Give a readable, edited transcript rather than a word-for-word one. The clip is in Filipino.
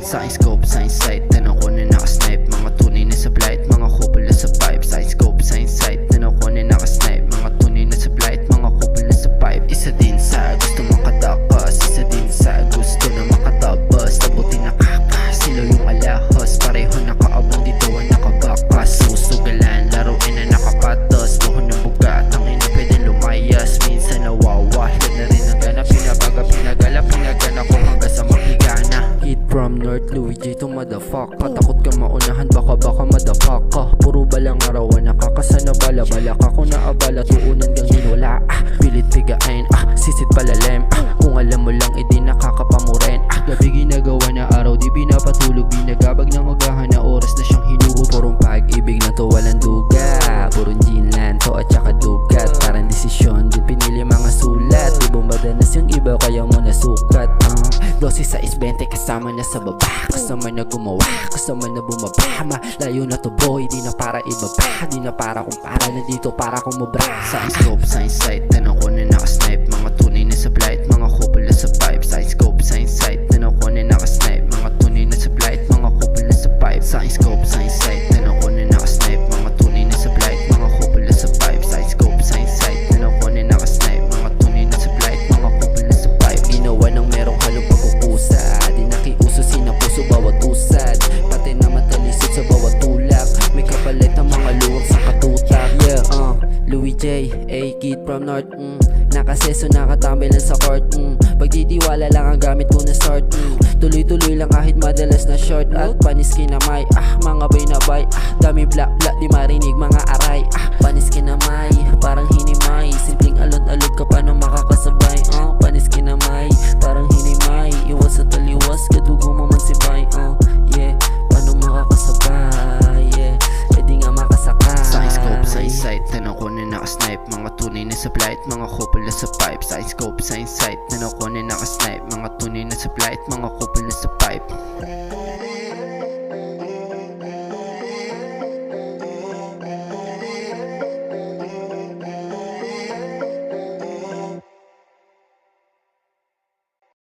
Sa aking scope, sa insight, tanong ko na nakasnipe. Mga tunay na sa blight, mga couple na sa pipe. Sa aking scope, sa insight, tanong ko na nakasnipe. Mga tunay na sa blight, mga couple na sa pipe. Isa din sa gusto makatakas, isa din sa gusto na makatabas. Nabuti nakaka, sila yung alahas. Pareho nakaabang dito ang nakabakas. Susugalan, laruin na nakapatas. Buhon ng buga, tangin na pwede lumayas. Minsan nawawala na rin ang gana. Pinabaga, pinagala, pinagana ko hanggang sa makigana. Kid from North Louis J to motherfucker. Takot ka maunahan, baka motherfucker. Puro balang arawan, nakakasana bala-bala ka kung naabala, tuunan gang hinula. Pilit bigain, sisid palalim. Kung alam mo lang, edi nakakapamuren. Gabi ginagawa na araw, di pinapatulog. Binagabag ng agahan na oras na siyang hinubo. Purong pag-ibig na to, walang duga. Purong ginlan to at saka dugat. Parang desisyon, din pinili mga sulat. Di bumadanas yung iba, kaya mo nasukat. Dosis sa 20 kasama na sa baba. Kasama na gumawa, kasama na bumaba. Malayo na to boy, di na para ibaba. Di na para kumpara na dito, para kumubra. Sa scope, sa insight, tanong ko na nakasnipe. Mga tunay na sa blight, mga couple na sa pipe. Sa scope, sa insight, tanong ko na nakasnipe. Mga tunay na sa blight, mga couple na sa pipe. Sa scope, sa insight, tanong ko na nakasnipe. Mga tunay na sa blight, mga couple na sa pipe. Sa scope, sa insight, tanong ko na nakasnipe. Mga tunay na sa blight, mga couple na sa pipe. Ginawa ng merong halong pagkukusa. Di nakiuso, sinapuso bawat usad. Pati na matalisod sa bawat tulak. May kapalit ang mga luwag sa katutak. Yeah, Louis J, a kid from North. Nakaseso, nakatambay lang sa court. Pagtitiwala lang ang gamit ko na sort. Tuloy-tuloy lang kahit madalas na short. At panis kinamay, mga bay na bay. Dami black, di marinig mga aray. Panis kinamay, parang hinimay. Simpleng alod-alod ka paano makakasabay. Panis kinamay, parang hinimay. Iwas sa taliwas, kadugo mo man si bay. Yeah, paano makakasabay. Yeah, edi nga makasakay. Sa scope, sa insight, tanong ko na nakasnipe. Mga tunay na sa blight, mga couple na sa pipe. Sa scope, sa insight, tanong ko na nakasnipe. Mga tunay na sa blight, mga couple na sa pipe.